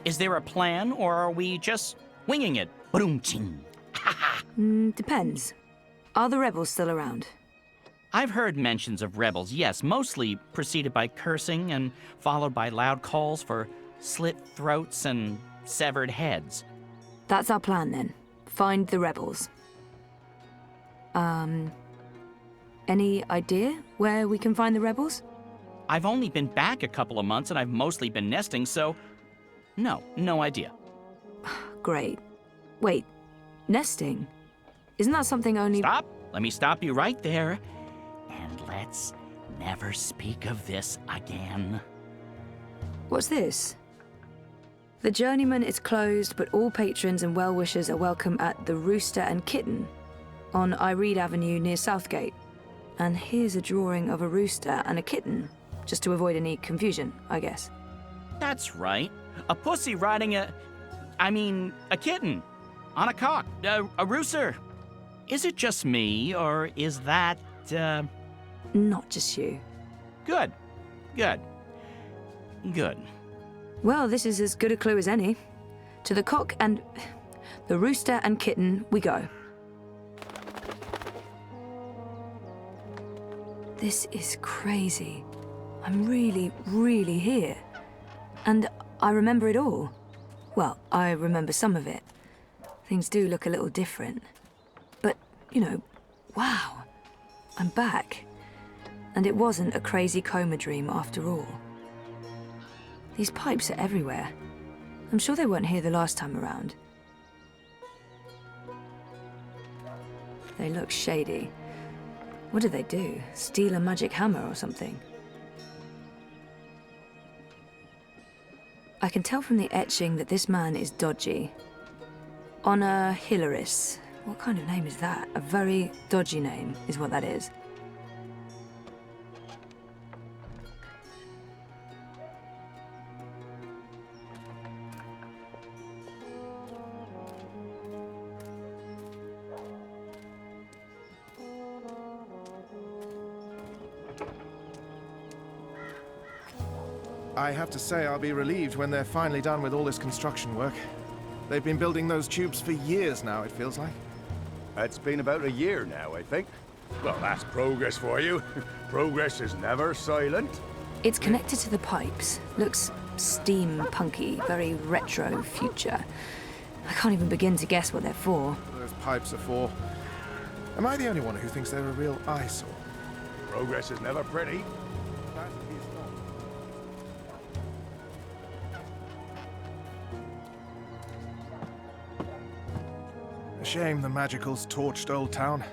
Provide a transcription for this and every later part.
Is there a plan, or are we just winging it? Boom-ching. Depends. Are the rebels still around? I've heard mentions of rebels, yes, mostly preceded by cursing and followed by loud calls for slit throats and severed heads. That's our plan then. Find the rebels. Any idea where we can find the rebels? I've only been back a couple of months and I've mostly been nesting, so no idea. Great. Wait, nesting? Isn't that something only— Stop! Let me stop you right there. And let's never speak of this again. What's this? The Journeyman is closed, but all patrons and well-wishers are welcome at the Rooster and Kitten on Iread Avenue near Southgate. And here's a drawing of a rooster and a kitten, just to avoid any confusion, I guess. That's right. A pussy riding a kitten. On a cock. A rooster. Is it just me, or is that, Not just you. Good. Well, this is as good a clue as any. To the cock and the rooster and kitten we go. This is crazy. I'm really here. And I remember it all. Well, I remember some of it. Things do look a little different. But, wow. I'm back. And it wasn't a crazy coma dream after all. These pipes are everywhere. I'm sure they weren't here the last time around. They look shady. What did they do? Steal a magic hammer or something? I can tell from the etching that this man is dodgy. Honor Hilaris. What kind of name is that? A very dodgy name is what that is. I have to say I'll be relieved when they're finally done with all this construction work. They've been building those tubes for years now, it feels like. It's been about a year now, I think. Well, that's progress for you. Progress is never silent. It's connected to the pipes. Looks steampunky, very retro future. I can't even begin to guess what they're for. Those pipes are for... Am I the only one who thinks they're a real eyesore? Progress is never pretty. That is not. A shame the Magicals torched Old Town.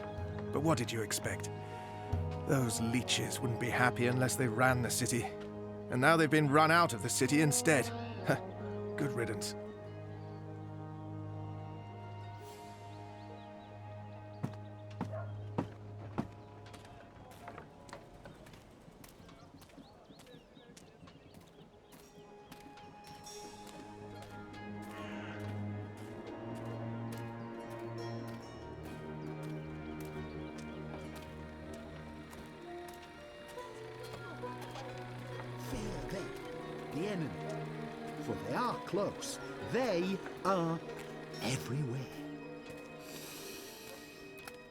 But what did you expect? Those leeches wouldn't be happy unless they ran the city. And now they've been run out of the city instead. Good riddance. The enemy, for they are close. They are everywhere.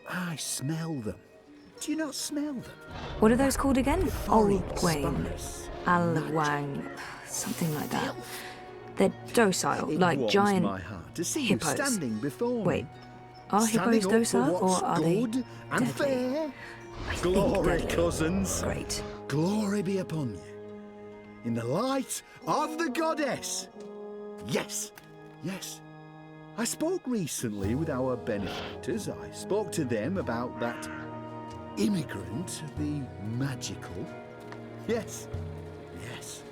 I smell them. Do you not smell them? What are those called again? Foreign Olwang, spice, Alwang, something like that. They're docile, It like warms giant my heart to see hippos. you standing before me. Wait, are Standing hippos up for docile what's or are they good and deadly? fair? I think Glory, deadly. cousins. Great. Glory be upon you. In the light of the goddess. Yes, yes. I spoke recently with our benefactors. I spoke to them about that immigrant, the magical. Yes, yes,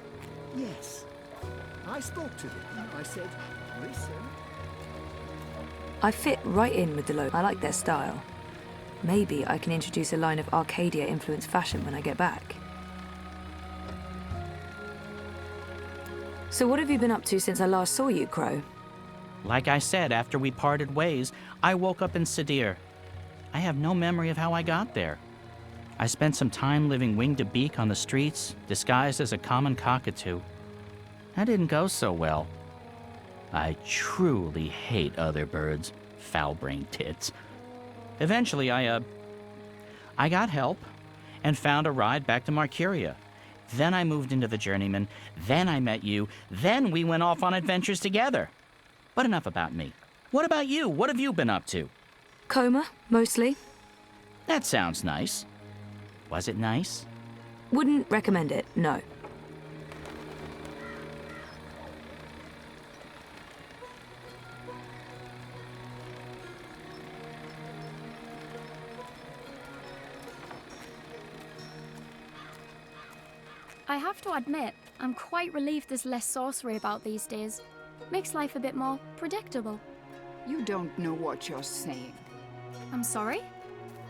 yes. I spoke to them. I said, listen. I fit right in with the logo. I like their style. Maybe I can introduce a line of Arcadia-influenced fashion when I get back. So what have you been up to since I last saw you, Crow? Like I said, after we parted ways, I woke up in Sadir. I have no memory of how I got there. I spent some time living wing to beak on the streets, disguised as a common cockatoo. That didn't go so well. I truly hate other birds, foul-brained tits. Eventually, I got help and found a ride back to Marcuria. Then I moved into the Journeyman, then I met you, then we went off on adventures together. But enough about me. What about you? What have you been up to? Coma, mostly. That sounds nice. Was it nice? Wouldn't recommend it, no. I have to admit, I'm quite relieved there's less sorcery about these days. Makes life a bit more predictable. You don't know what you're saying. I'm sorry?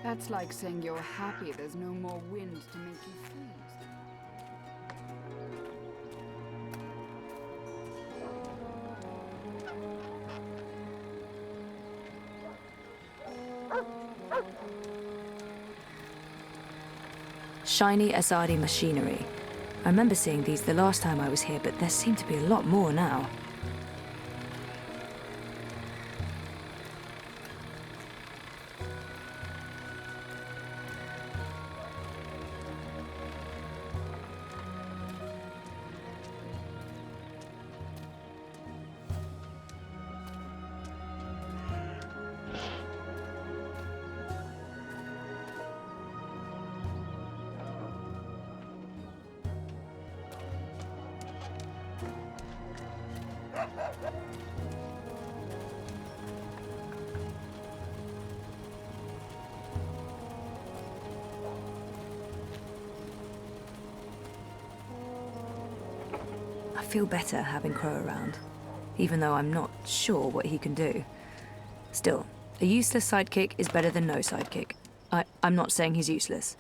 That's like saying you're happy there's no more wind to make you freeze. Shiny Azadi machinery. I remember seeing these the last time I was here, but there seem to be a lot more now. I feel better having Crow around, even though I'm not sure what he can do. Still, a useless sidekick is better than no sidekick. I'm not saying he's useless.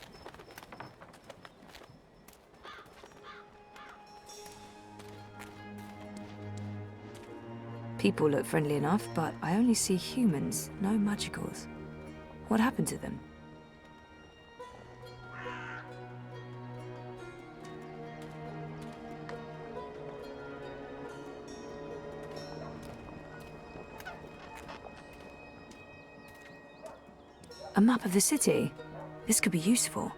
People look friendly enough, but I only see humans, no magicals. What happened to them? A map of the city. This could be useful.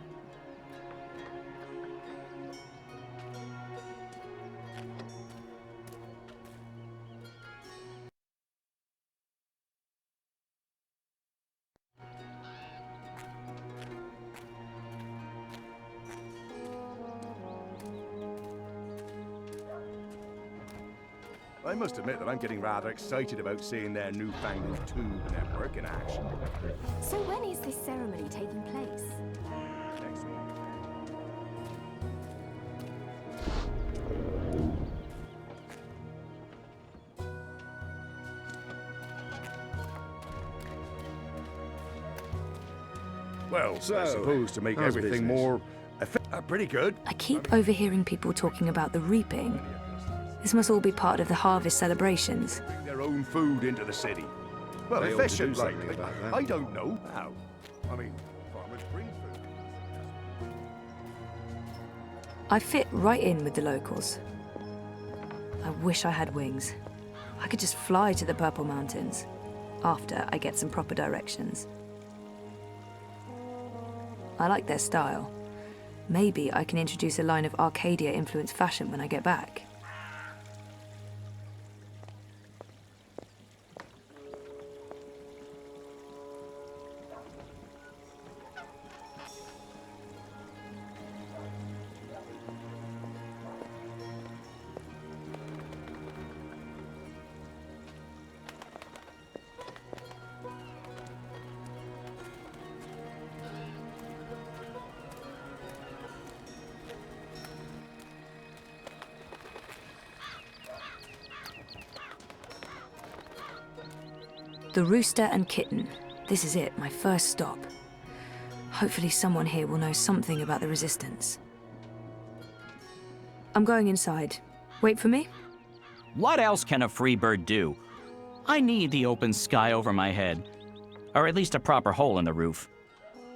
I must admit that I'm getting rather excited about seeing their newfangled tube network in action. So when is this ceremony taking place? Next week. Well, So, I suppose to make how's everything business? more pretty good. I keep overhearing people talking about the reaping. This must all be part of the harvest celebrations. Bring their own food into the city. Well, They ought to do efficient, like. something about that. I don't know how. I mean, farmers bring food. I fit right in with the locals. I wish I had wings. I could just fly to the Purple Mountains, after I get some proper directions. I like their style. Maybe I can introduce a line of Arcadia-influenced fashion when I get back. The Rooster and Kitten. This is it, my first stop. Hopefully someone here will know something about the Resistance. I'm going inside. Wait for me? What else can a free bird do? I need the open sky over my head. Or at least a proper hole in the roof.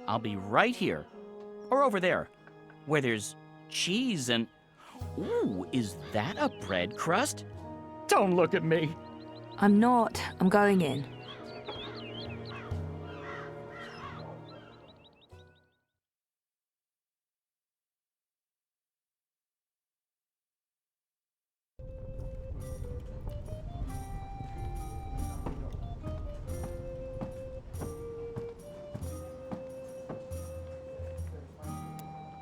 I'll be right here. Or over there, where there's cheese and... Ooh, is that a bread crust? Don't look at me. I'm not. I'm going in.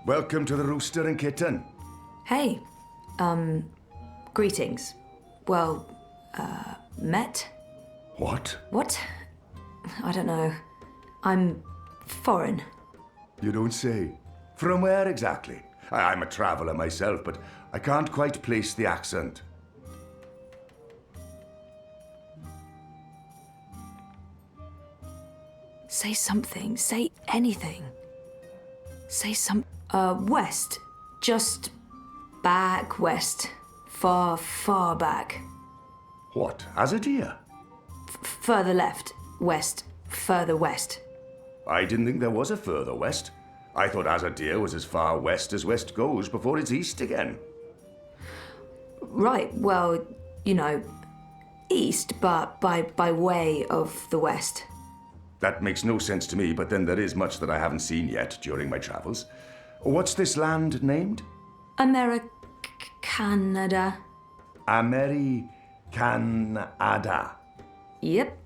Welcome to the Rooster and Kitten. Hey. Greetings. Well, met? What? What? I don't know. I'm foreign. You don't say. From where exactly? I'm a traveller myself, but I can't quite place the accent. Say something. Say anything. Say west. Just back west. Far, far back. What? As a deer? Further left. West. Further west. I didn't think there was a further west. I thought as a deer was as far west as west goes before it's east again. Right, well, you know, east, but by way of the west. That makes no sense to me, but then there is much that I haven't seen yet during my travels. What's this land named? Canada. Canada. Yep.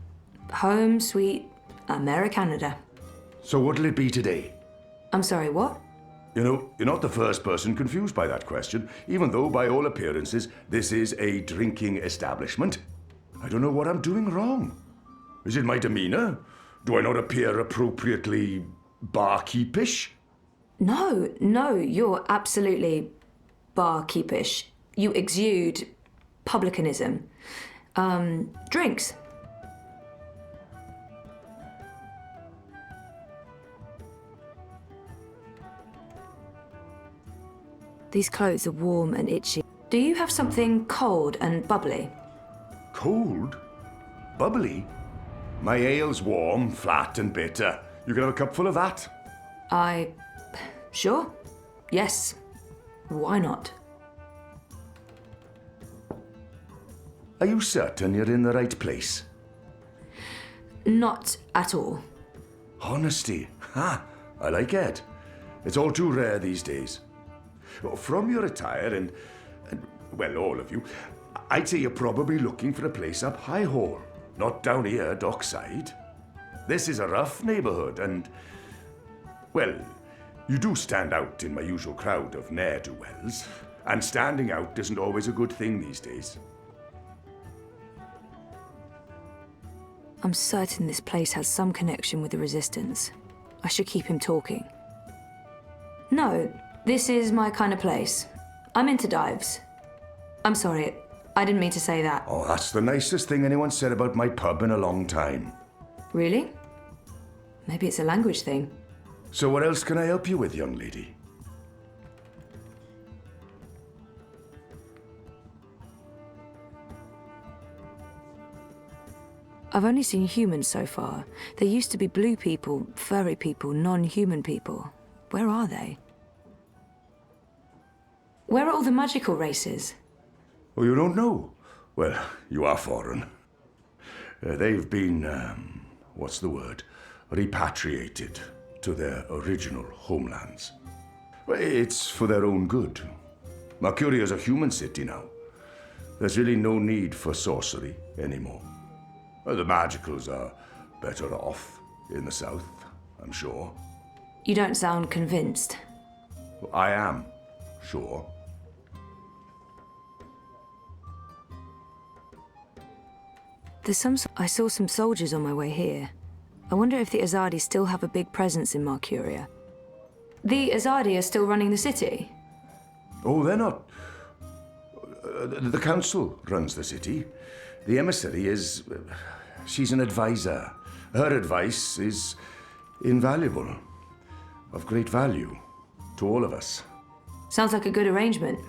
Home sweet Americanada. So what'll it be today? I'm sorry, what? You know, you're not the first person confused by that question, even though by all appearances this is a drinking establishment. I don't know what I'm doing wrong. Is it my demeanor? Do I not appear appropriately barkeepish? No, you're absolutely barkeepish. You exude publicanism. Drinks. These clothes are warm and itchy. Do you have something cold and bubbly? Cold? Bubbly? My ale's warm, flat and bitter. You can have a cupful of that. Sure. Yes. Why not? Are you certain you're in the right place? Not at all. Honesty. Ha! I like it. It's all too rare these days. From your attire and, well, all of you, I'd say you're probably looking for a place up High Hall, not down here, dockside. This is a rough neighborhood and, well, you do stand out in my usual crowd of ne'er-do-wells, and standing out isn't always a good thing these days. I'm certain this place has some connection with the Resistance. I should keep him talking. No, this is my kind of place. I'm into dives. I'm sorry, I didn't mean to say that. Oh, that's the nicest thing anyone said about my pub in a long time. Really? Maybe it's a language thing. So what else can I help you with, young lady? I've only seen humans so far. There used to be blue people, furry people, non-human people. Where are they? Where are all the magical races? Oh, you don't know? Well, you are foreign. They've been, what's the word? Repatriated to their original homelands. Well, it's for their own good. Mercuria's a human city now. There's really no need for sorcery anymore. The magicals are better off in the south, I'm sure. You don't sound convinced. I am, sure. I saw some soldiers on my way here. I wonder if the Azadi still have a big presence in Marcuria. The Azadi are still running the city? Oh, they're not. The council runs the city. The emissary is... she's an advisor. Her advice is invaluable, of great value to all of us. Sounds like a good arrangement.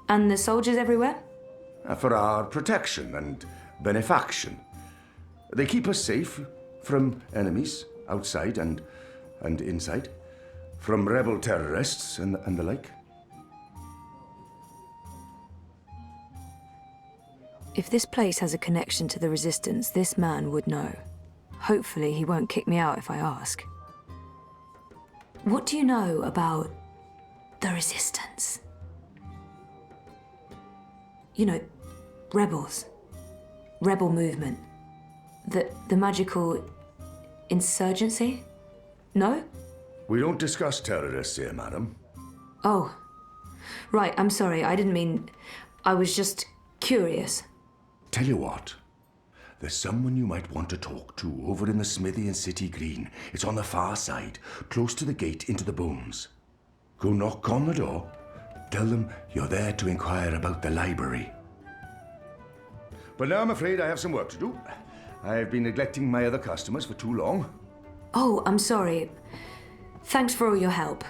And the soldiers everywhere? For our protection and benefaction. They keep us safe from enemies outside and inside, from rebel terrorists and the like. If this place has a connection to the Resistance, this man would know. Hopefully he won't kick me out if I ask. What do you know about the Resistance? You know, rebels. Rebel movement. The magical insurgency? No? We don't discuss terrorists here, madam. Oh. Right, I'm sorry. I didn't mean... I was just curious. Tell you what. There's someone you might want to talk to over in the smithy in City Green. It's on the far side, close to the gate into the bones. Go knock on the door. Tell them you're there to inquire about the library. But now I'm afraid I have some work to do. I've been neglecting my other customers for too long. Oh, I'm sorry. Thanks for all your help.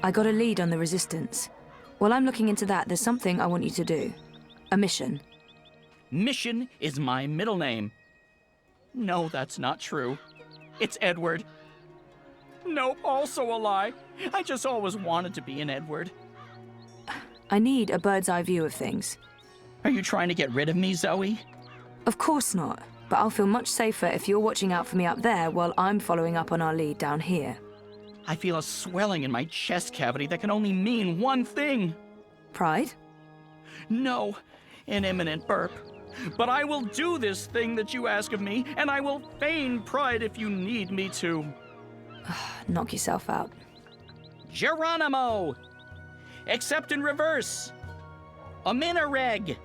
I got a lead on the Resistance. While I'm looking into that, there's something I want you to do. A mission. Mission is my middle name. No, that's not true. It's Edward. Nope, also a lie. I just always wanted to be an Edward. I need a bird's eye view of things. Are you trying to get rid of me, Zoe? Of course not, but I'll feel much safer if you're watching out for me up there while I'm following up on our lead down here. I feel a swelling in my chest cavity that can only mean one thing. Pride? No, an imminent burp. But I will do this thing that you ask of me, and I will feign pride if you need me to. Knock yourself out. Geronimo! Except in reverse. A minareg.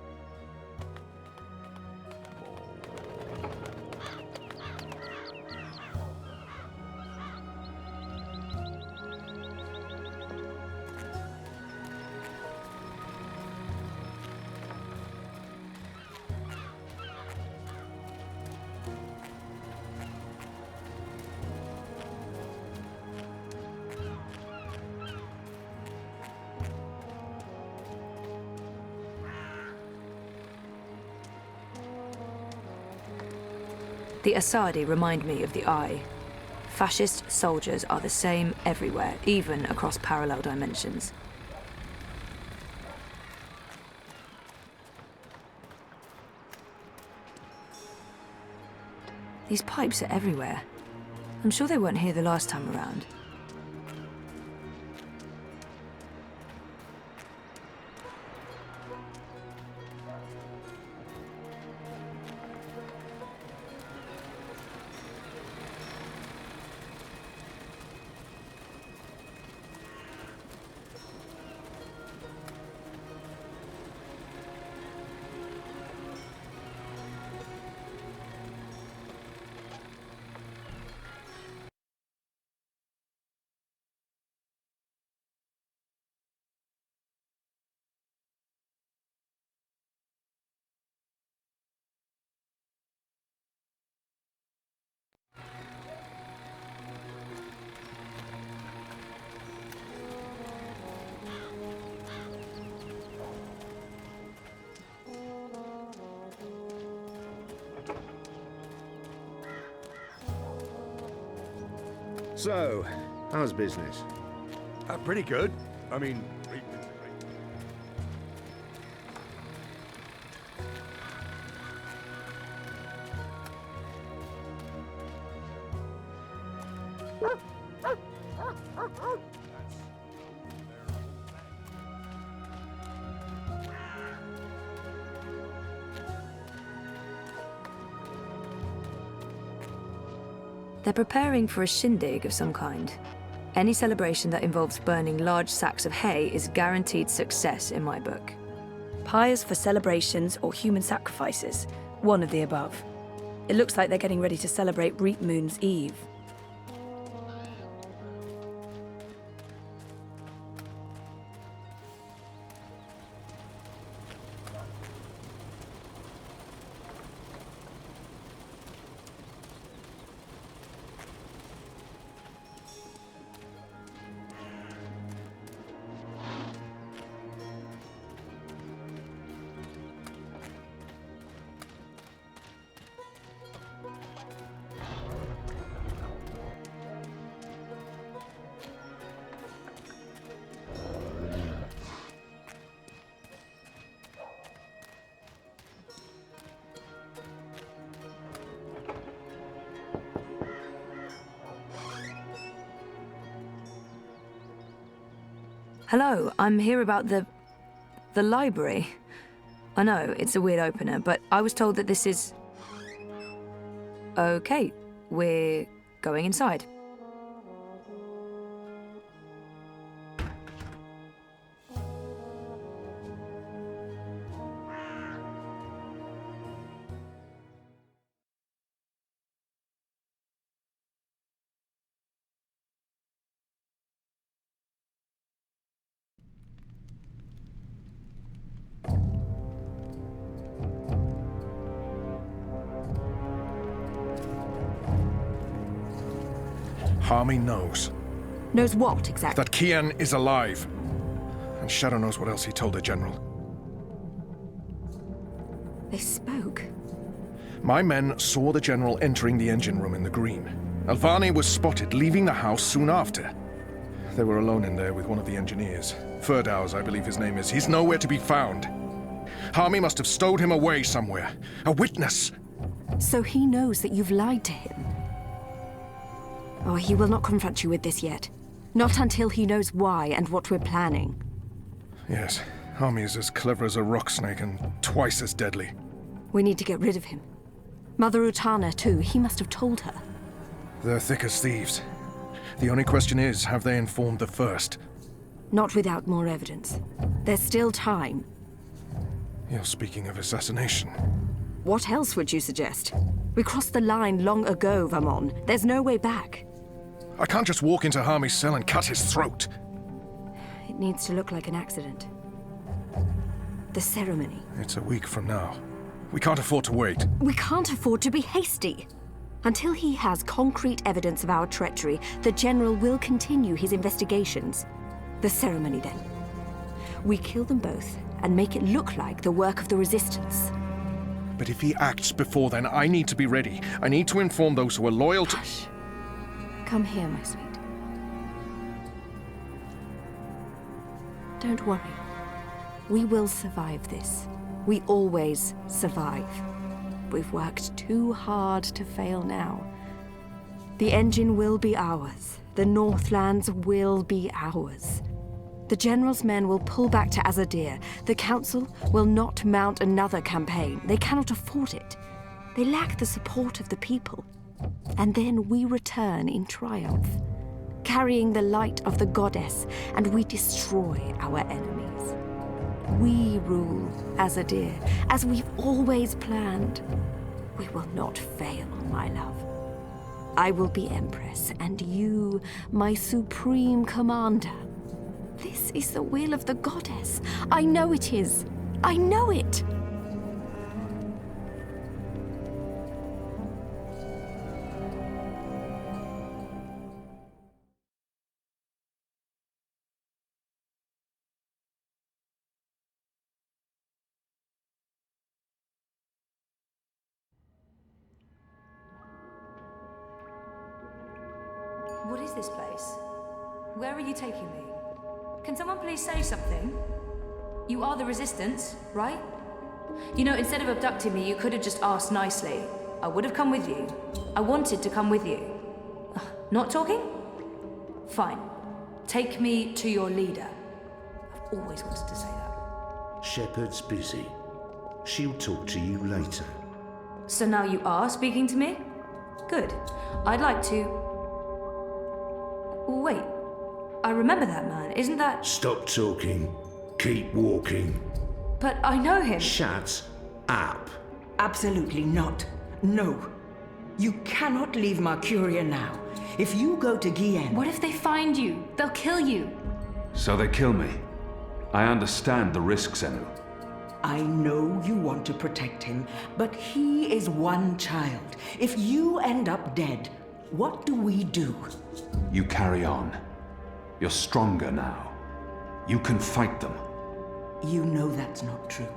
The Asadi remind me of the Eye. Fascist soldiers are the same everywhere, even across parallel dimensions. These pipes are everywhere. I'm sure they weren't here the last time around. So, how's business? Pretty good. I mean, They're preparing for a shindig of some kind. Any celebration that involves burning large sacks of hay is guaranteed success in my book. Pyres for celebrations or human sacrifices, one of the above. It looks like they're getting ready to celebrate Reap Moon's Eve. Hello, I'm here about the library. I know, it's a weird opener, but I was told that this is... Okay, we're going inside. Harmy knows Knows what, exactly? that Kian is alive. And Shadow knows what else he told the General. They spoke. My men saw the General entering the engine room in the green. Alvani was spotted leaving the house soon after. They were alone in there with one of the engineers. Ferdows, I believe his name is. He's nowhere to be found. Harmy must have stowed him away somewhere. A witness! So he knows that you've lied to him. Oh, he will not confront you with this yet. Not until he knows why and what we're planning. Yes, Harmy is as clever as a rock snake and twice as deadly. We need to get rid of him. Mother Utana, too. He must have told her. They're thick as thieves. The only question is, have they informed the first? Not without more evidence. There's still time. You're speaking of assassination. What else would you suggest? We crossed the line long ago, Vamon. There's no way back. I can't just walk into Harmy's cell and cut his throat. It needs to look like an accident. The ceremony. It's a week from now. We can't afford to wait. We can't afford to be hasty. Until he has concrete evidence of our treachery, the General will continue his investigations. The ceremony, then. We kill them both and make it look like the work of the Resistance. But if he acts before then, I need to be ready. I need to inform those who are loyal to... Hush. Come here, my sweet. Don't worry. We will survive this. We always survive. We've worked too hard to fail now. The engine will be ours. The Northlands will be ours. The General's men will pull back to Azadir. The Council will not mount another campaign. They cannot afford it. They lack the support of the people. And then we return in triumph, carrying the light of the goddess, and we destroy our enemies. We rule Azadir, as we've always planned. We will not fail, my love. I will be Empress, and you, my supreme commander. This is the will of the goddess. I know it is. I know it. What is this place? Where are you taking me? Can someone please say something? You are the Resistance, right? You know, instead of abducting me, you could have just asked nicely. I would have come with you. I wanted to come with you. Not talking? Fine. Take me to your leader. I've always wanted to say that. Shepard's busy. She'll talk to you later. So now you are speaking to me? Good. I'd like to... Wait. I remember that man. Isn't that... Stop talking. Keep walking. But I know him. Shut up. Absolutely not. No. You cannot leave Mercuria now. If you go to Gien... What if they find you? They'll kill you. So they kill me. I understand the risks, Enu. I know you want to protect him, but he is one child. If you end up dead, what do we do? You carry on. You're stronger now. You can fight them. You know that's not true.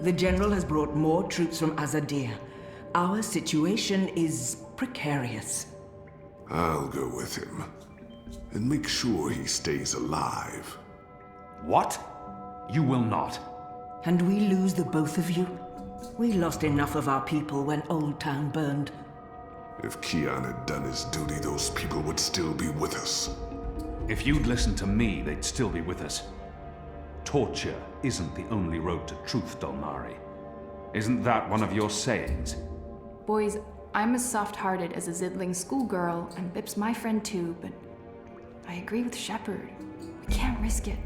The General has brought more troops from Azadir. Our situation is precarious. I'll go with him. And make sure he stays alive. What? You will not. And we lose the both of you? We lost enough of our people when Old Town burned. If Kian had done his duty, those people would still be with us. If you'd listened to me, they'd still be with us. Torture isn't the only road to truth, Dolmari. Isn't that one of your sayings? Boys, I'm as soft-hearted as a ziddling schoolgirl, and Bip's my friend too, but I agree with Shepard. We can't risk it.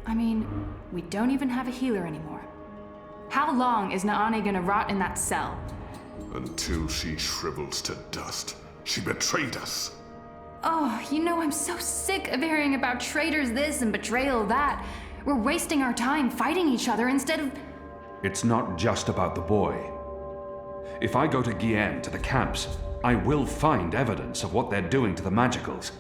I mean, we don't even have a healer anymore. How long is Naani gonna rot in that cell? Until she shrivels to dust. She betrayed us. Oh, you know, I'm so sick of hearing about traitors this and betrayal that. We're wasting our time fighting each other instead of... It's not just about the boy. If I go to Gien, to the camps, I will find evidence of what they're doing to the Magicals.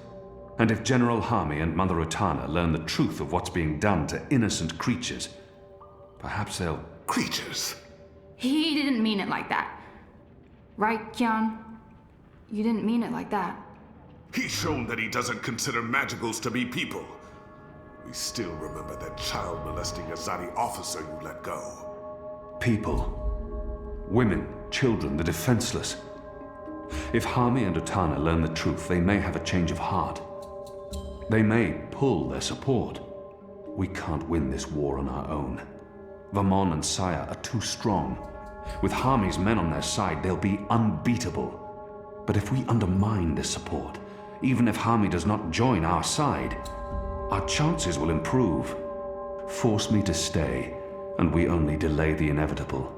And if General Harmy and Mother Utana learn the truth of what's being done to innocent creatures, perhaps they'll... Creatures? He didn't mean it like that. Right, Kian? You didn't mean it like that. He's shown that he doesn't consider Magicals to be people. We still remember that child-molesting Azadi officer you let go. People. Women, children, the defenseless. If Harmy and Utana learn the truth, they may have a change of heart. They may pull their support. We can't win this war on our own. Vamon and Saya are too strong. With Harmy's men on their side, they'll be unbeatable. But if we undermine this support, even if Harmy does not join our side, our chances will improve. Force me to stay, and we only delay the inevitable.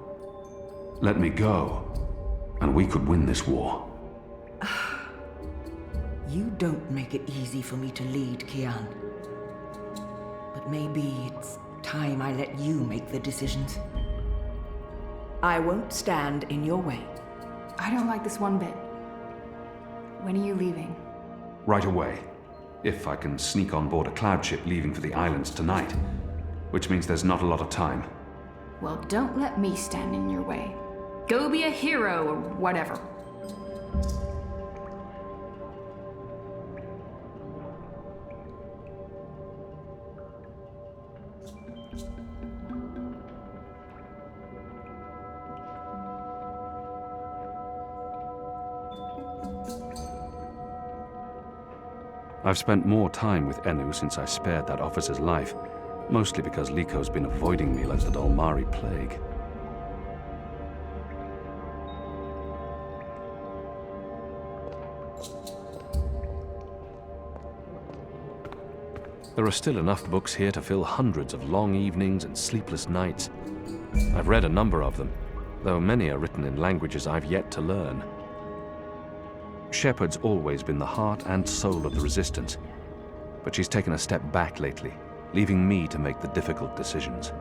Let me go, and we could win this war. You don't make it easy for me to lead, Kian. But maybe it's time I let you make the decisions. I won't stand in your way. I don't like this one bit. When are you leaving? Right away. If I can sneak on board a cloud ship leaving for the islands tonight. Which means there's not a lot of time. Well, don't let me stand in your way. Go be a hero or whatever. I've spent more time with Enu since I spared that officer's life, mostly because Liko's been avoiding me like the Dolmari plague. There are still enough books here to fill hundreds of long evenings and sleepless nights. I've read a number of them, though many are written in languages I've yet to learn. Shepard's always been the heart and soul of the Resistance, but she's taken a step back lately, leaving me to make the difficult decisions.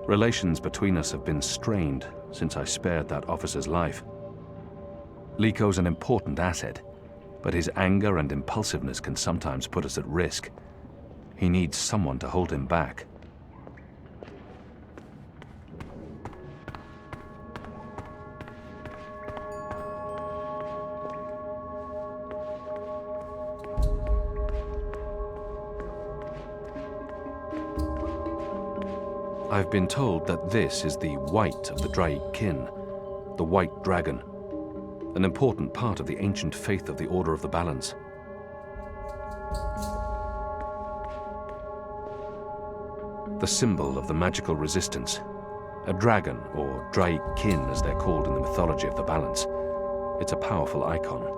Relations between us have been strained since I spared that officer's life. Liko's an important asset, but his anger and impulsiveness can sometimes put us at risk. He needs someone to hold him back. I've been told that this is the White of the Draic Kin, the White Dragon, an important part of the ancient faith of the Order of the Balance. The symbol of the magical resistance, a dragon, or Draic Kin as they're called in the mythology of the Balance. It's a powerful icon.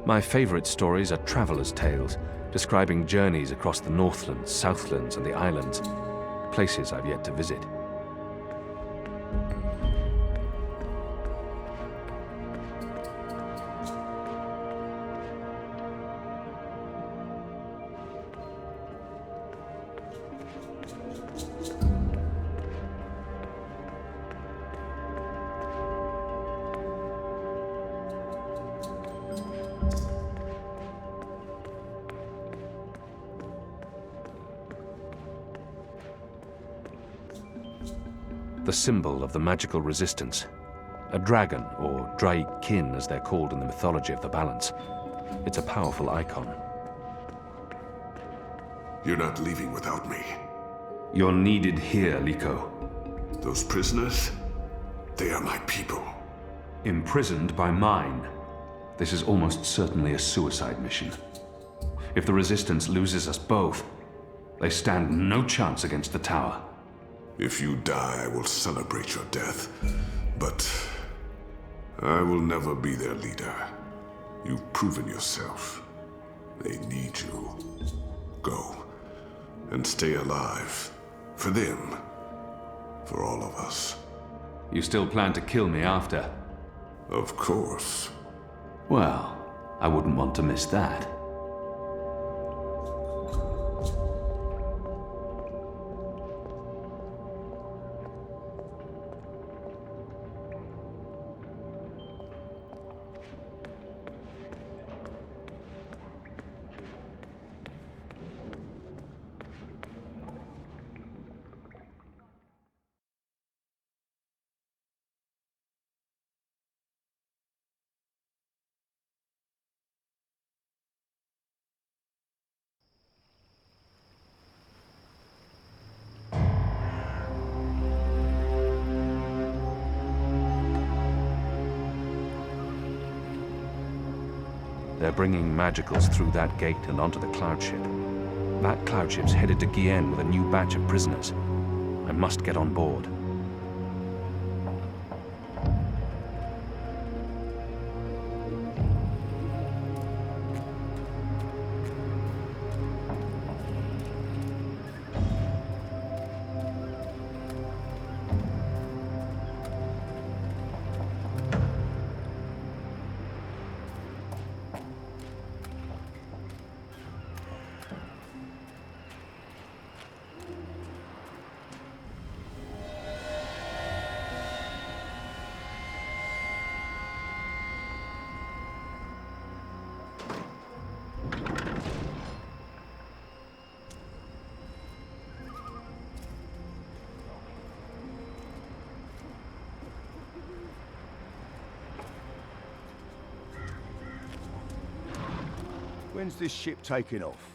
My favorite stories are travelers' tales, describing journeys across the Northlands, Southlands, and the islands, places I've yet to visit. The symbol of the magical resistance, a dragon, or Draic Kin as they're called in the mythology of the Balance. It's a powerful icon. You're not leaving without me. You're needed here, Liko. Those prisoners, they are my people. Imprisoned by mine. This is almost certainly a suicide mission. If the Resistance loses us both, they stand no chance against the Tower. If you die, I will celebrate your death. But I will never be their leader. You've proven yourself. They need you. Go. And stay alive. For them. For all of us. You still plan to kill me after? Of course. Well, I wouldn't want to miss that. They're bringing magicals through that gate and onto the cloud ship. That cloud ship's headed to Gien with a new batch of prisoners. I must get on board. When's this ship taking off?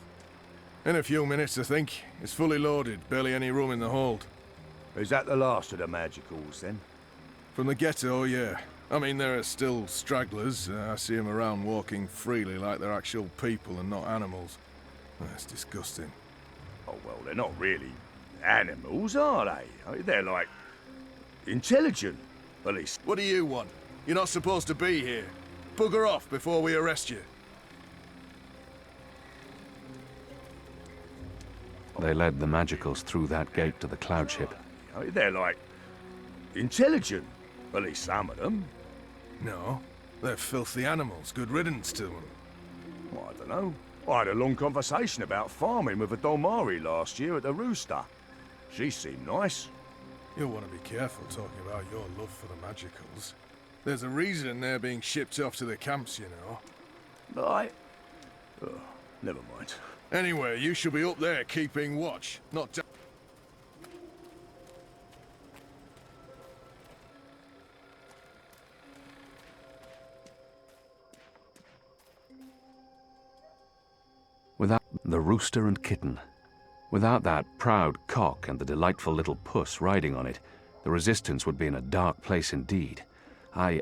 In a few minutes, I think. It's fully loaded, barely any room in the hold. Is that the last of the magicals, then? From the ghetto, yeah. I mean, there are still stragglers. I see them around walking freely like they're actual people and not animals. That's disgusting. Oh, well, they're not really animals, are they? They're like... intelligent, at least. What do you want? You're not supposed to be here. Bugger off before we arrest you. They led the magicals through that gate to the cloud ship. They're like... intelligent, at least some of them. No, they're filthy animals. Good riddance to them. Well, I don't know. I had a long conversation about farming with a Dolmari last year at the Rooster. She seemed nice. You'll want to be careful talking about your love for the magicals. There's a reason they're being shipped off to the camps, you know. Right. Oh, never mind. Anyway, you should be up there keeping watch, not down. Without the rooster and kitten, without that proud cock and the delightful little puss riding on it, the Resistance would be in a dark place indeed. Oh,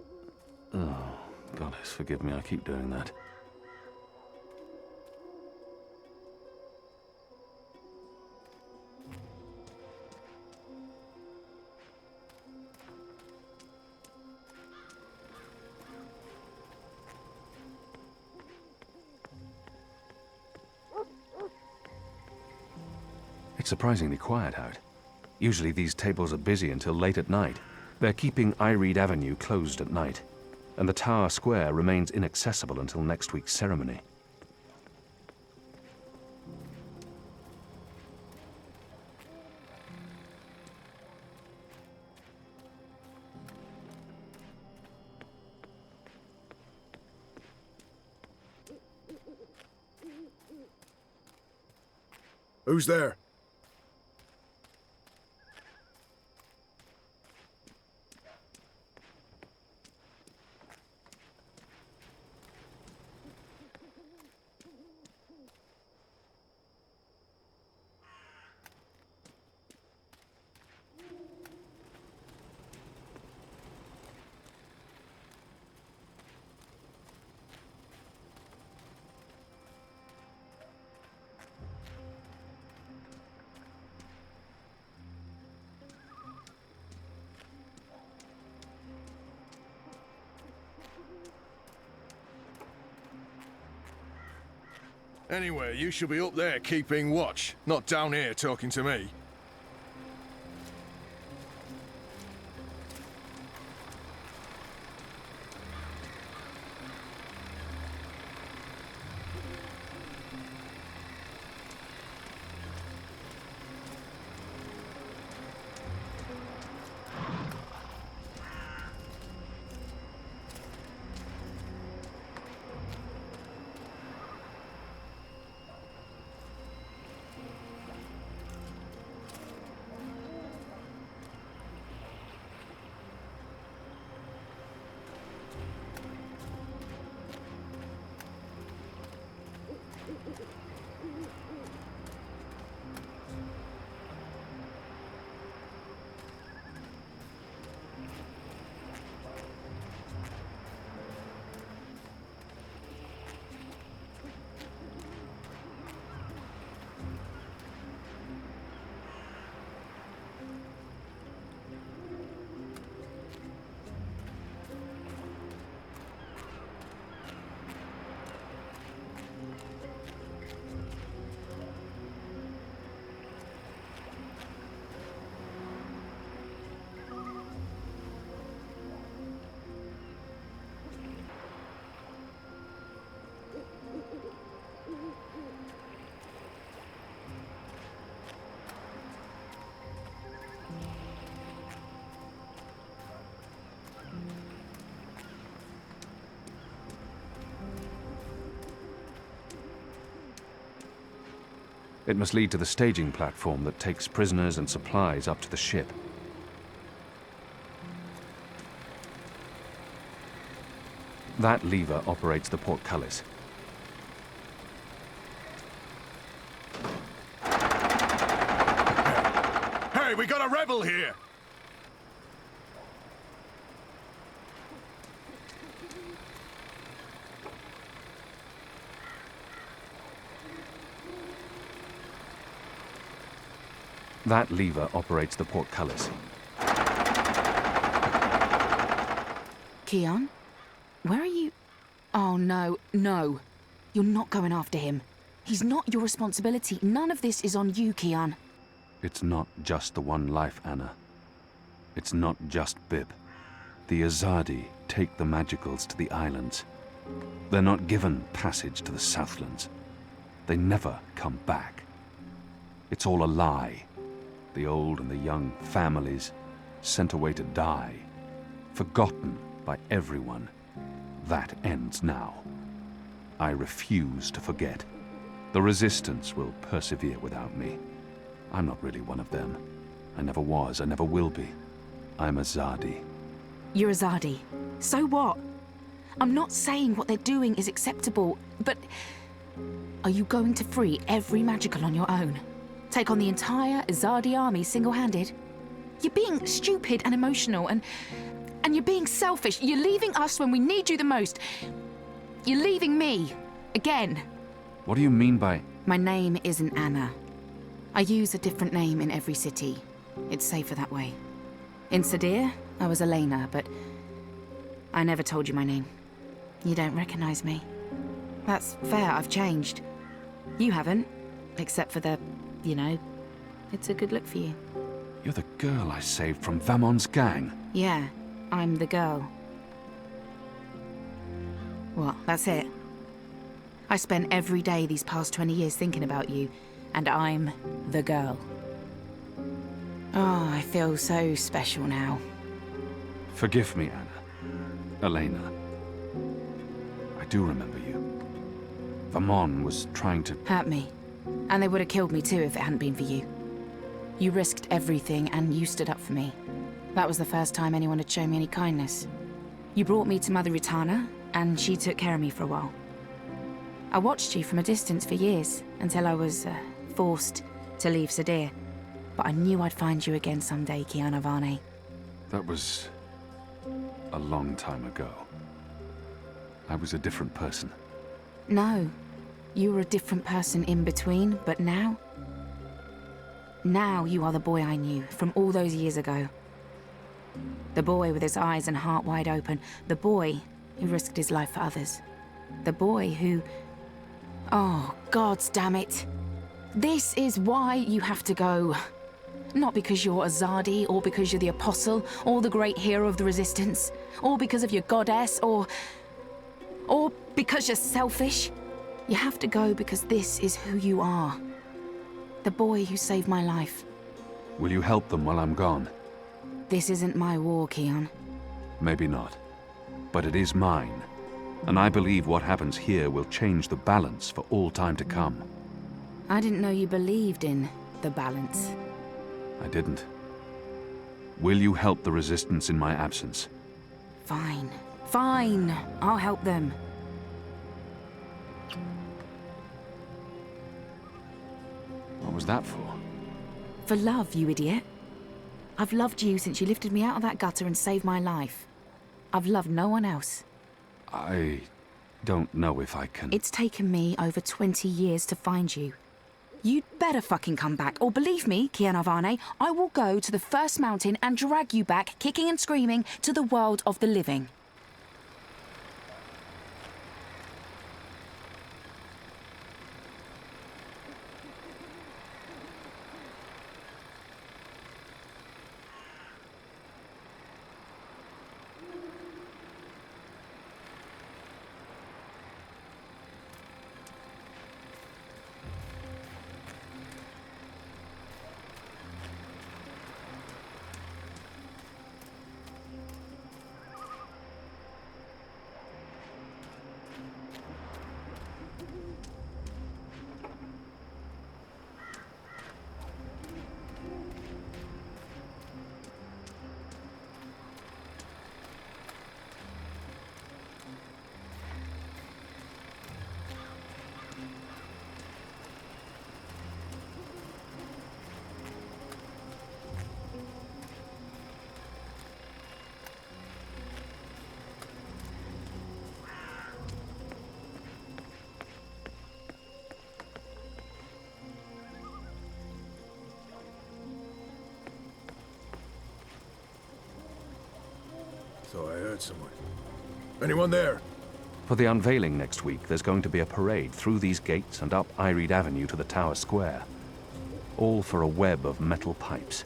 goddess, forgive me, I keep doing that. It's surprisingly quiet out. Usually these tables are busy until late at night. They're keeping Ireed Avenue closed at night, and the Tower Square remains inaccessible until next week's ceremony. Who's there? Anyway, you should be up there keeping watch, not down here talking to me. It must lead to the staging platform that takes prisoners and supplies up to the ship. That lever operates the portcullis. Hey, we got a rebel here! That lever operates the portcullis. Keon? Where are you? Oh, no, no. You're not going after him. He's not your responsibility. None of this is on you, Keon. It's not just the one life, Anna. It's not just Bib. The Azadi take the Magicals to the islands. They're not given passage to the Southlands. They never come back. It's all a lie. The old and the young families sent away to die, forgotten by everyone. That ends now. I refuse to forget. The Resistance will persevere without me. I'm not really one of them. I never was, I never will be. I'm Azadi. You're Azadi. So what? I'm not saying what they're doing is acceptable, but are you going to free every Magical on your own? Take on the entire Azadi army single-handed? You're being stupid and emotional, and you're being selfish. You're leaving us when we need you the most. You're leaving me. Again. What do you mean by... My name isn't Anna. I use a different name in every city. It's safer that way. In Sadir, I was Elena, but I never told you my name. You don't recognize me. That's fair, I've changed. You haven't, except for the... you know, it's a good look for you. You're the girl I saved from Vamon's gang. Yeah, I'm the girl. What, that's it? I spent every day these past 20 years thinking about you, and I'm the girl. Oh, I feel so special now. Forgive me, Anna. Elena. I do remember you. Vamon was trying to... Hurt me. And they would have killed me too if it hadn't been for you. You risked everything and you stood up for me. That was the first time anyone had shown me any kindness. You brought me to Mother Ritana, and she took care of me for a while. I watched you from a distance for years, until I was forced to leave Sadir. But I knew I'd find you again someday, Kiana Varney. That was... a long time ago. I was a different person. No. You were a different person in between, but now... Now you are the boy I knew from all those years ago. The boy with his eyes and heart wide open. The boy who risked his life for others. The boy who... Oh, gods damn it. This is why you have to go. Not because you're Azadi, or because you're the Apostle, or the great hero of the Resistance, or because of your goddess, or because you're selfish. You have to go because this is who you are. The boy who saved my life. Will you help them while I'm gone? This isn't my war, Keon. Maybe not. But it is mine. And I believe what happens here will change the balance for all time to come. I didn't know you believed in the balance. I didn't. Will you help the Resistance in my absence? Fine. Fine. I'll help them. What was that for? For love, you idiot. I've loved you since you lifted me out of that gutter and saved my life. I've loved no one else. I don't know if I can... It's taken me over 20 years to find you. You'd better fucking come back, or believe me, Kian Avane, I will go to the first mountain and drag you back, kicking and screaming, to the world of the living. So I heard someone. Anyone there? For the unveiling next week, there's going to be a parade through these gates and up Iread Avenue to the Tower Square. All for a web of metal pipes.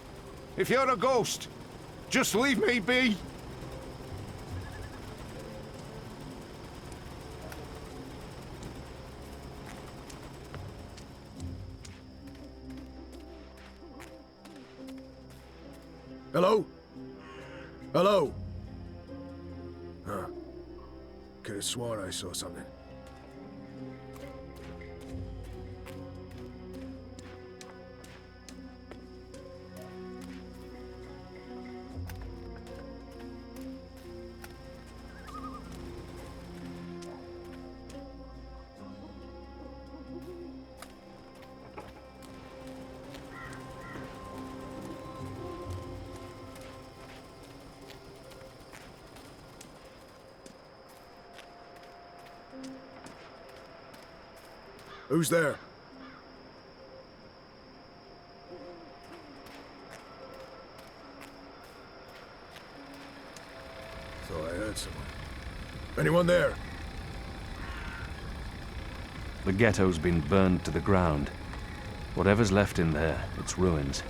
If you're a ghost, just leave me be. Hello? Hello? Huh. Could have sworn I saw something. Who's there? So I heard someone. Anyone there? The ghetto's been burned to the ground. Whatever's left in there, it's ruins.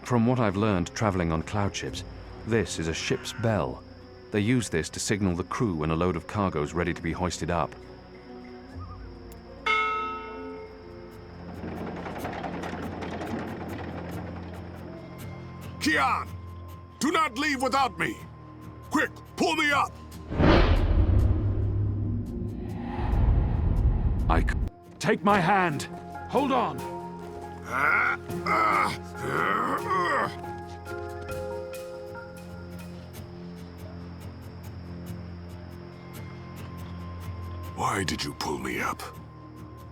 From what I've learned traveling on cloud ships, this is a ship's bell. They use this to signal the crew when a load of cargo's ready to be hoisted up. Kian! Do not leave without me! Quick, pull me up! Take my hand! Hold on! Why did you pull me up?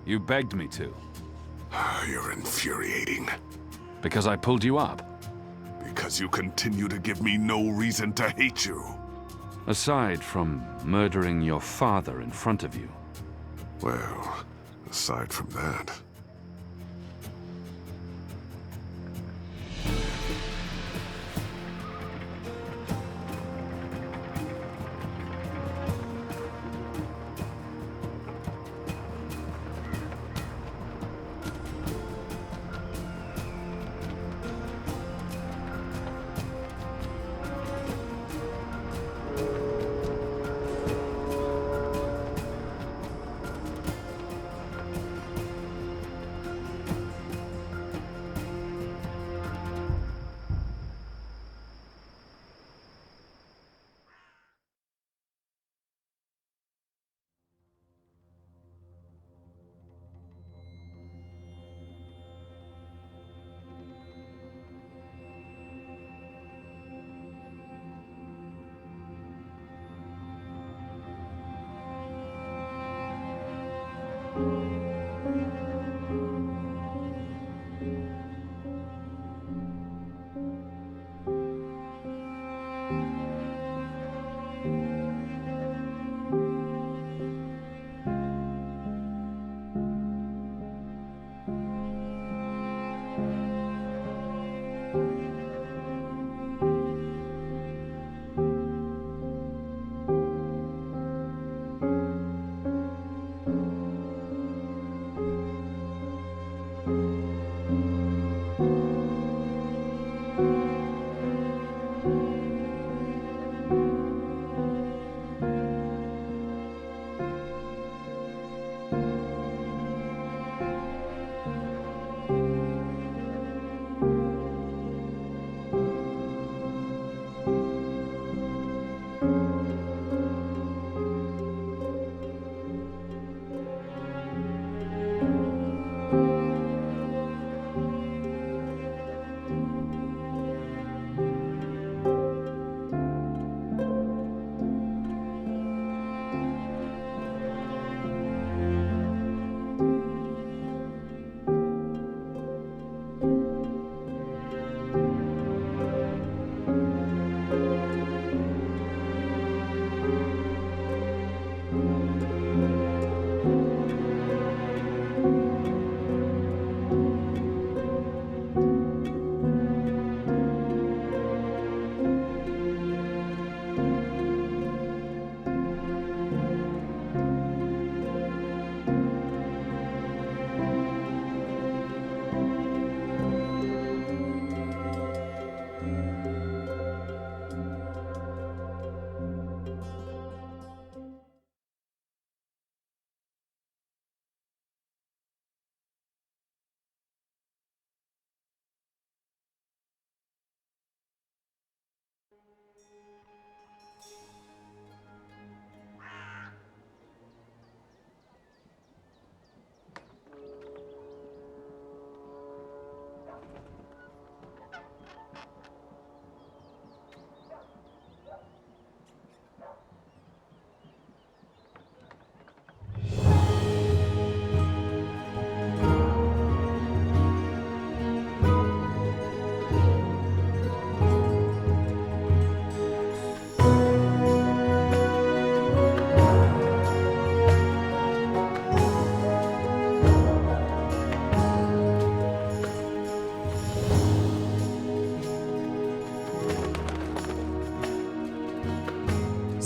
You begged me to. You're infuriating. Because I pulled you up? Because you continue to give me no reason to hate you. Aside from murdering your father in front of you. Well, aside from that...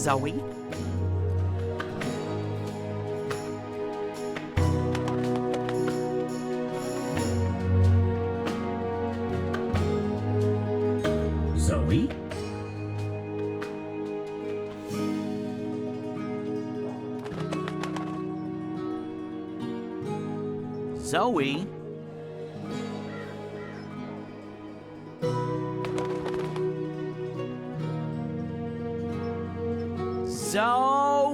Zoe? Zoe? Zoe? Zoe?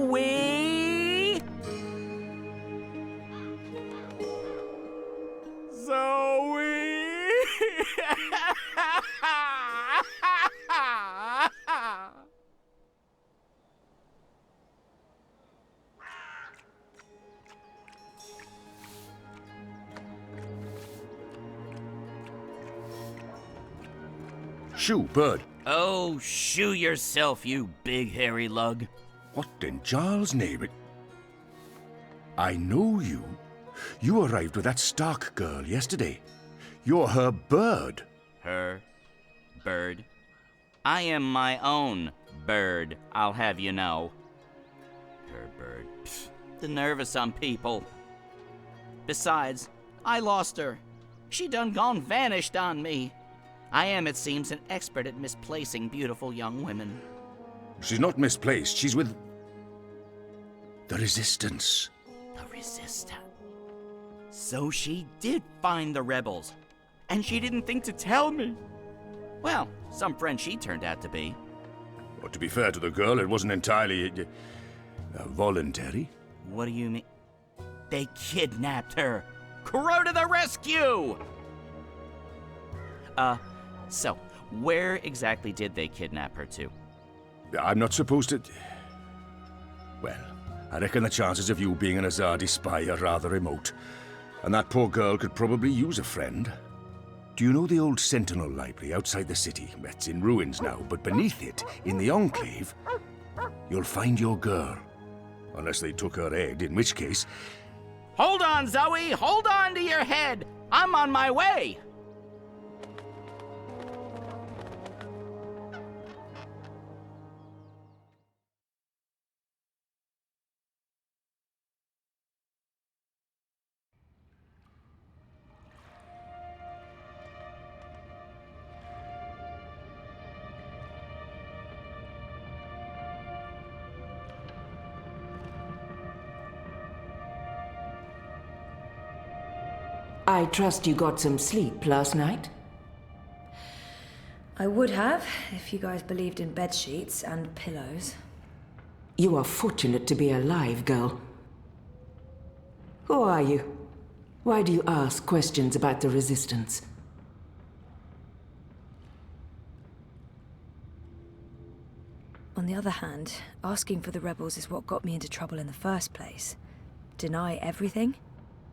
Shoo, bird. Oh, shoo yourself, you big hairy lug. What in Giles' name? I know you. You arrived with that Stark girl yesterday. You're her bird. Her bird? I am my own bird, I'll have you know. Her bird. Pfft, the nerve of some people. Besides, I lost her. She done gone vanished on me. I am, it seems, an expert at misplacing beautiful young women. She's not misplaced. She's with the Resistance. The Resistance. So she did find the rebels, and she didn't think to tell me. Well, some friend she turned out to be. Well, to be fair to the girl, it wasn't entirely voluntary. What do you mean? They kidnapped her. Crow to the rescue! So, where exactly did they kidnap her to? I'm not supposed to... Well, I reckon the chances of you being an Azadi spy are rather remote. And that poor girl could probably use a friend. Do you know the old Sentinel Library outside the city? It's in ruins now, but beneath it, in the Enclave, you'll find your girl. Unless they took her head, in which case... Hold on, Zoe! Hold on to your head! I'm on my way! I trust you got some sleep last night? I would have, if you guys believed in bed sheets and pillows. You are fortunate to be alive, girl. Who are you? Why do you ask questions about the Resistance? On the other hand, asking for the rebels is what got me into trouble in the first place. Deny everything?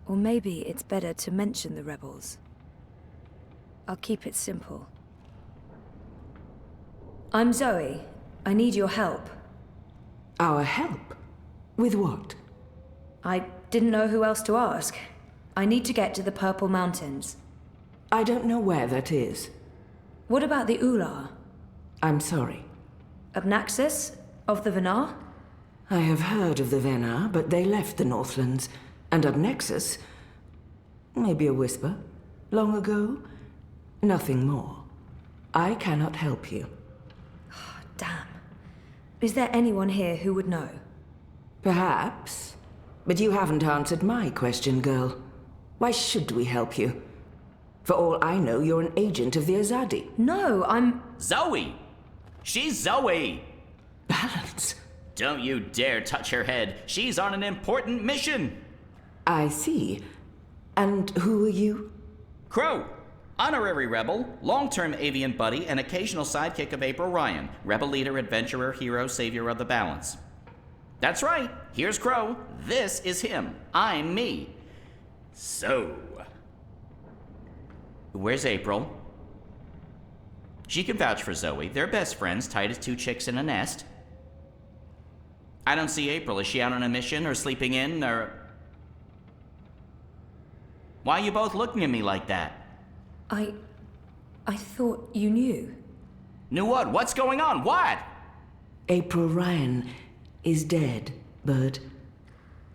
Or maybe it's better to mention the rebels. I'll keep it simple. I'm Zoe. I need your help. Our help? With what? I didn't know who else to ask. I need to get to the Purple Mountains. I don't know where that is. What about the Ular? I'm sorry. Obnaxis? Of the Venar? I have heard of the Venar, but they left the Northlands. And Obnexus? Maybe a whisper. Long ago? Nothing more. I cannot help you. Damn. Is there anyone here who would know? Perhaps. But you haven't answered my question, girl. Why should we help you? For all I know, you're an agent of the Azadi. No, I'm... Zoe! She's Zoe! Balance? Don't you dare touch her head. She's on an important mission! I see. And who are you? Crow, honorary rebel, long-term avian buddy, and occasional sidekick of April Ryan, rebel leader, adventurer, hero, savior of the balance. That's right, here's Crow. This is him. I'm me. So... where's April? She can vouch for Zoe. They're best friends, tight as two chicks in a nest. I don't see April. Is she out on a mission, or sleeping in, or... Why are you both looking at me like that? I thought you knew. Knew what? What's going on? What? April Ryan is dead, Bird.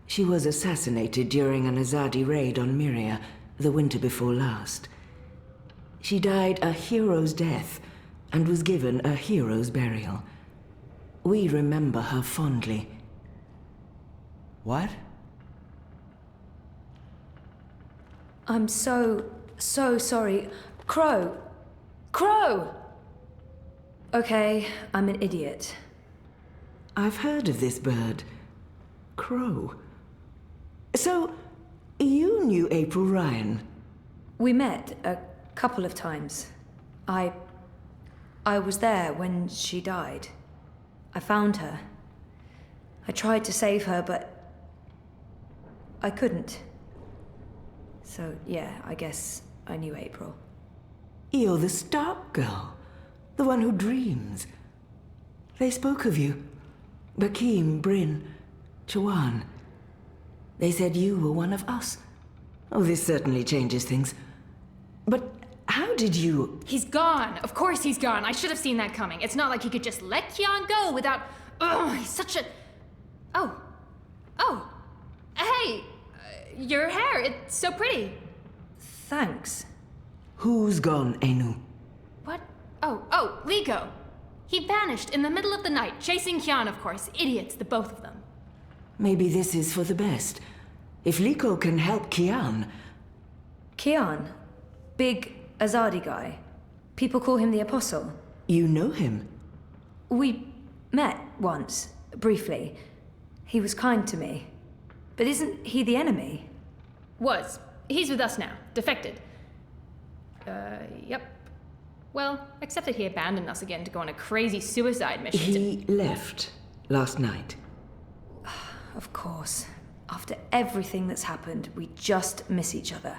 She was assassinated during an Azadi raid on Myria the winter before last. She died a hero's death and was given a hero's burial. We remember her fondly. What? I'm so sorry. Crow! Crow! Okay, I'm an idiot. I've heard of this bird. Crow. So, you knew April Ryan? We met a couple of times. I was there when she died. I found her. I tried to save her, but I couldn't. So, yeah, I guess I knew April. You're the Stark girl. The one who dreams. They spoke of you. Bakim, Bryn, Chawan. They said you were one of us. Oh, this certainly changes things. But how did you... He's gone. Of course he's gone. I should have seen that coming. It's not like he could just let Kian go without... Ugh, he's such a... Oh. Hey! Your hair, it's so pretty. Thanks. Who's gone, Enu? What? Oh, Liko. He vanished in the middle of the night, chasing Kian, of course. Idiots, the both of them. Maybe this is for the best. If Liko can help Kian... Kian? Big Azadi guy. People call him the Apostle. You know him? We met once, briefly. He was kind to me. But isn't he the enemy? Was. He's with us now. Defected. Yep. Well, except that he abandoned us again to go on a crazy suicide mission. He left last night. Of course. After everything that's happened, we just miss each other.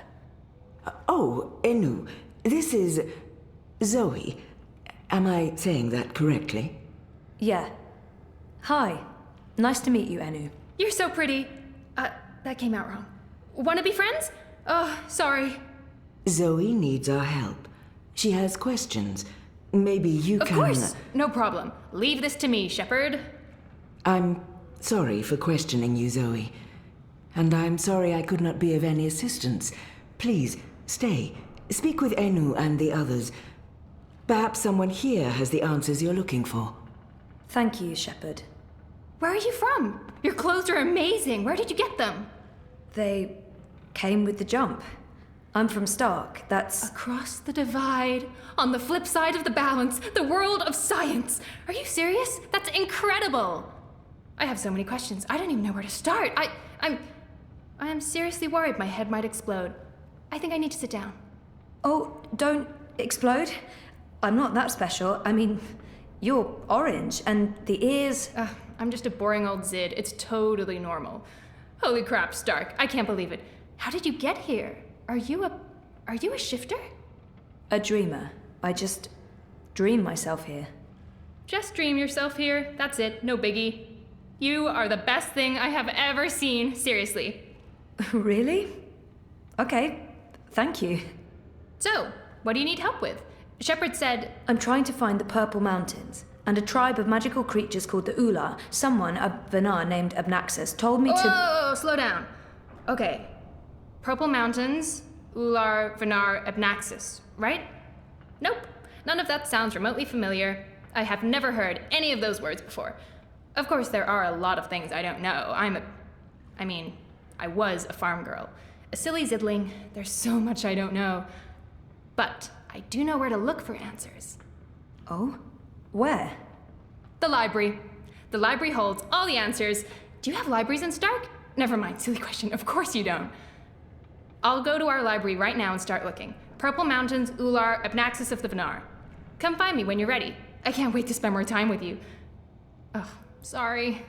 Oh, Enu, this is Zoe. Am I saying that correctly? Yeah. Hi. Nice to meet you, Enu. You're so pretty. That came out wrong. Wanna be friends? Oh, sorry. Zoe needs our help. She has questions. Maybe you can... Of course! No problem. Leave this to me, Shepard. I'm sorry for questioning you, Zoe. And I'm sorry I could not be of any assistance. Please, stay. Speak with Enu and the others. Perhaps someone here has the answers you're looking for. Thank you, Shepard. Where are you from? Your clothes are amazing. Where did you get them? They came with the jump. I'm from Stark. That's... Across the divide, on the flip side of the balance, the world of science. Are you serious? That's incredible. I have so many questions. I don't even know where to start. I'm seriously worried my head might explode. I think I need to sit down. Oh, don't explode. I'm not that special. I mean, you're orange, and the ears... I'm just a boring old Zid. It's totally normal. Holy crap, Stark. I can't believe it. How did you get here? Are you a shifter? A dreamer. I just dream myself here. Just dream yourself here. That's it. No biggie. You are the best thing I have ever seen. Seriously. Really? Okay. Thank you. So, what do you need help with? Shepard said... I'm trying to find the Purple Mountains, and a tribe of magical creatures called the Ular. Someone, a Vanar named Abnaxus, told me to... Whoa, slow down. Okay. Purple Mountains, Ular, Vanar, Abnaxus, right? Nope. None of that sounds remotely familiar. I have never heard any of those words before. Of course, there are a lot of things I don't know. I was a farm girl. A silly zidling. There's so much I don't know. But I do know where to look for answers. Oh? Where? The library. The library holds all the answers. Do you have libraries in Stark? Never mind, silly question. Of course you don't. I'll go to our library right now and start looking. Purple Mountains, Ular, Abnaxus of the Vanar. Come find me when you're ready. I can't wait to spend more time with you. Ugh, sorry.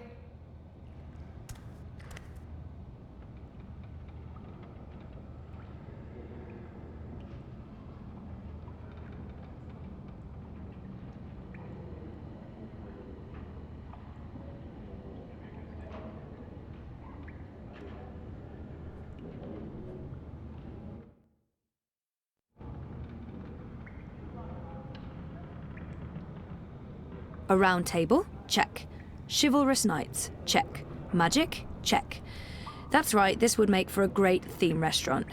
A round table? Check. Chivalrous knights? Check. Magic? Check. That's right, this would make for a great theme restaurant.